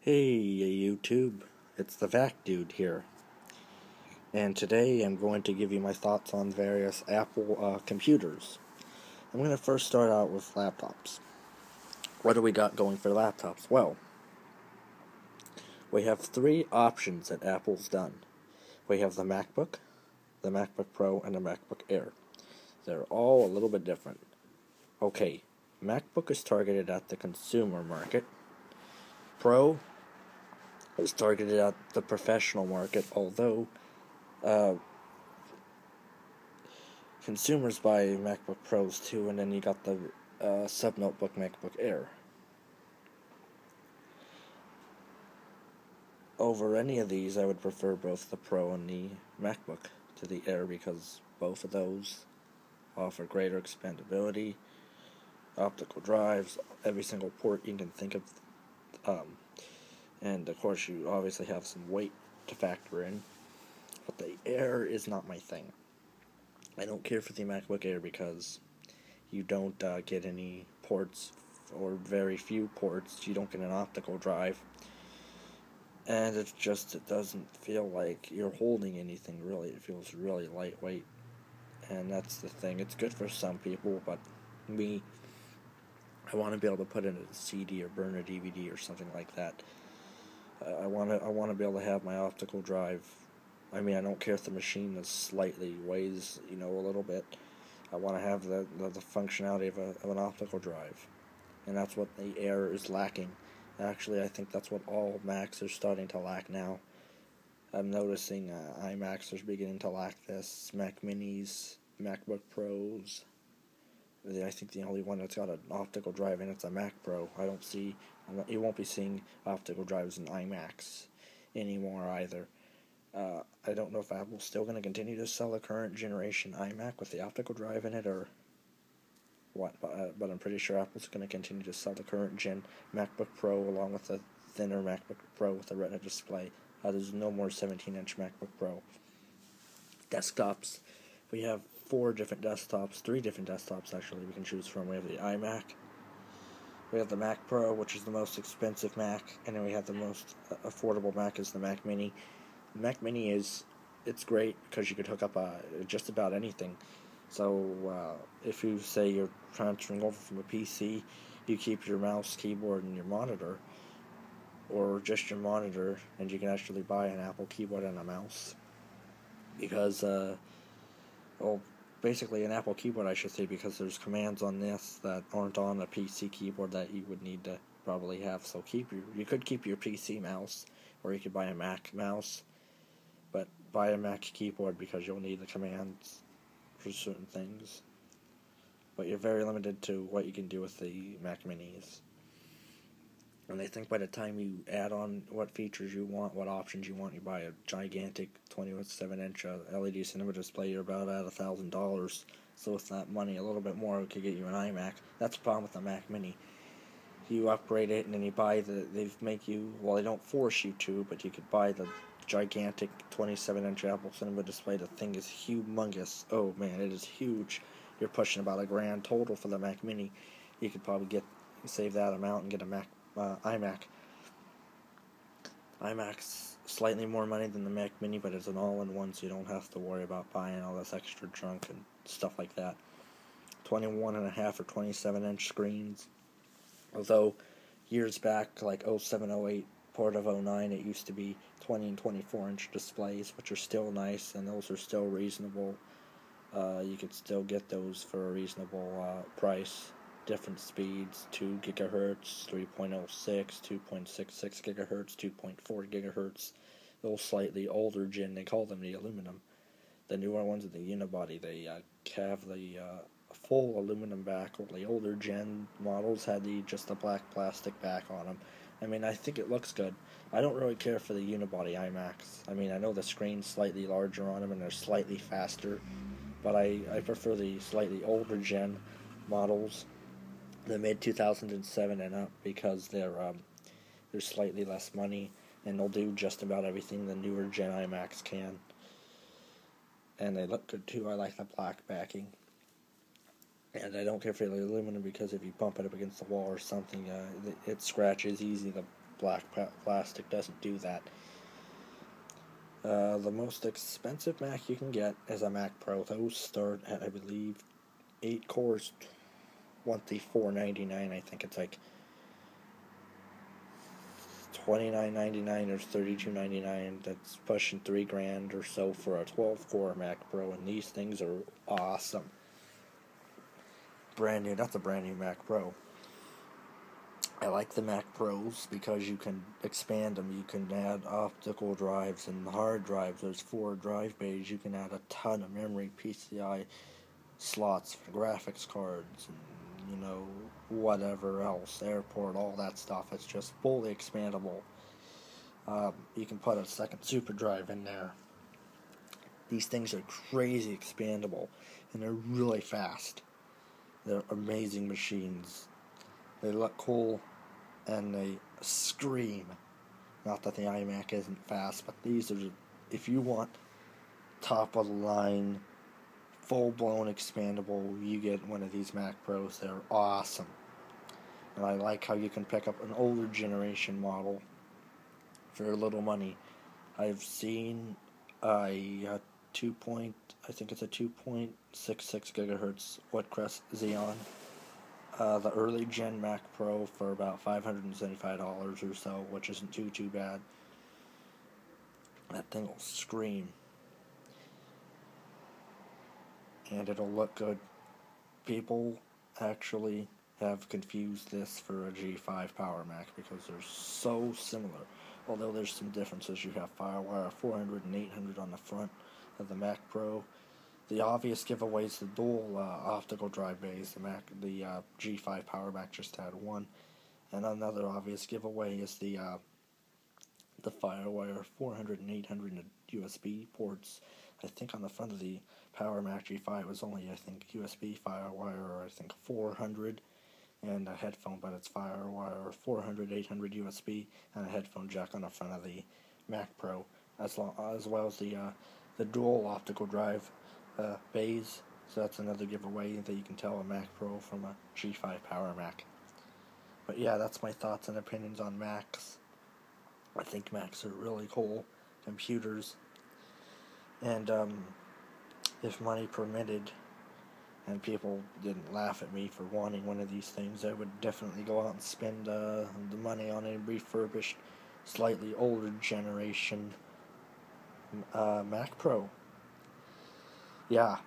Hey YouTube, it's the Vac Dude here, and today I'm going to give you my thoughts on various Apple computers. I'm going to first start out with laptops. What do we got going for laptops? Well, we have three options that Apple's done. We have the MacBook Pro, and the MacBook Air. They're all a little bit different. Okay, MacBook is targeted at the consumer market. Pro is targeted at the professional market, although consumers buy MacBook Pros too, and then you got the sub-notebook MacBook Air. Over any of these, I would prefer both the Pro and the MacBook to the Air because both of those offer greater expandability, optical drives, every single port you can think of, and of course you obviously have some weight to factor in, but the Air is not my thing. I don't care for the MacBook Air because you don't get any ports, or very few ports. You don't get an optical drive, and it doesn't feel like you're holding anything really. It feels really lightweight, and that's the thing. It's good for some people, but me, I want to be able to put in a CD or burn a DVD or something like that. I want to be able to have my optical drive. I mean, I don't care if the machine is slightly weighs, a little bit. I want to have the functionality of an optical drive, and that's what the Air is lacking. Actually, I think that's what all Macs are starting to lack now. I'm noticing iMacs are beginning to lack this. Mac Minis, MacBook Pros. I think the only one that's got an optical drive in it's a Mac Pro. You won't be seeing optical drives in iMacs anymore either. I don't know if Apple's still going to continue to sell the current generation iMac with the optical drive in it, or what, but I'm pretty sure Apple's going to continue to sell the current gen MacBook Pro along with the thinner MacBook Pro with a Retina display. There's no more 17-inch MacBook Pro. Desktops, we have three different desktops actually we can choose from. We have the iMac, we have the Mac Pro, which is the most expensive Mac, and then we have the most affordable Mac is the Mac Mini. The Mac Mini it's great because you could hook up just about anything. So if you say you're transferring over from a PC, you keep your mouse, keyboard, and your monitor, or just your monitor, and you can actually buy an Apple keyboard and a mouse. Because, basically an Apple keyboard, I should say, because there's commands on this that aren't on a PC keyboard that you would need to probably have. So you could keep your PC mouse, or you could buy a Mac mouse, but buy a Mac keyboard because you'll need the commands for certain things. But you're very limited to what you can do with the Mac Minis. And I think by the time you add on what features you want, what options you want, you buy a gigantic 27-inch LED cinema display, you're about at $1,000. So with that money, a little bit more, it could get you an iMac. That's the problem with the Mac Mini. You upgrade it, and then you buy they don't force you to, but you could buy the gigantic 27-inch Apple Cinema display. The thing is humongous. Oh man, it is huge. You're pushing about $1,000 total for the Mac Mini. You could probably save that amount and get a iMac. iMac's slightly more money than the Mac Mini, but it's an all-in-one, so you don't have to worry about buying all this extra junk and stuff like that. 21.5 or 27-inch screens. Although years back, like 07, 08, part of 09, it used to be 20 and 24-inch displays, which are still nice, and those are still reasonable. You could still get those for a reasonable price. Different speeds, 2 gigahertz, 3.06, 2.66 gigahertz, 2.4 gigahertz. Those slightly older gen, they call them the aluminum. The newer ones are the unibody. They have the full aluminum back. The older gen models had just the black plastic back on them. I mean, I think it looks good. I don't really care for the unibody iMacs. I mean, I know the screen's slightly larger on them and they're slightly faster, but I prefer the slightly older gen models, the mid-2007 and up, because they're slightly less money, and they'll do just about everything the newer gen iMacs can. And they look good too. I like the black backing. And I don't care for the aluminum because if you bump it up against the wall or something, it scratches easy. The black plastic doesn't do that. The most expensive Mac you can get is a Mac Pro. Those start at, I believe, 8 cores, $24.99. I think it's like $29.99 or $32.99. That's pushing $3,000 or so for a 12-core Mac Pro, and these things are awesome. Brand new. That's a brand new Mac Pro. I like the Mac Pros because you can expand them. You can add optical drives and hard drives. There's 4 drive bays. You can add a ton of memory, PCI slots for graphics cards, and, whatever else, airport, all that stuff. It's just fully expandable. You can put a second super drive in there. These things are crazy expandable, and they're really fast. They're amazing machines. They look cool, and they scream. Not that the iMac isn't fast, but these are, if you want top of the line, full-blown expandable, you get one of these Mac Pros. They're awesome. And I like how you can pick up an older generation model for a little money. I've seen a 2.66 gigahertz Woodcrest Xeon, the early gen Mac Pro, for about $575 or so, which isn't too bad. That thing will scream, and it'll look good. People actually have confused this for a G5 Power Mac because they're so similar. Although there's some differences. You have FireWire 400 and 800 on the front of the Mac Pro. The obvious giveaway is the dual optical drive bays. The G5 Power Mac just had one. And another obvious giveaway is the FireWire 400 and 800 USB ports. I think on the front of the Power Mac G5 was only, USB FireWire, 400, and a headphone, but it's FireWire 400, 800 USB, and a headphone jack on the front of the Mac Pro, as well as the dual optical drive bays. So that's another giveaway that you can tell a Mac Pro from a G5 Power Mac. But yeah, that's my thoughts and opinions on Macs. I think Macs are really cool computers, and if money permitted and people didn't laugh at me for wanting one of these things, I would definitely go out and spend the money on a refurbished, slightly older generation Mac Pro. Yeah,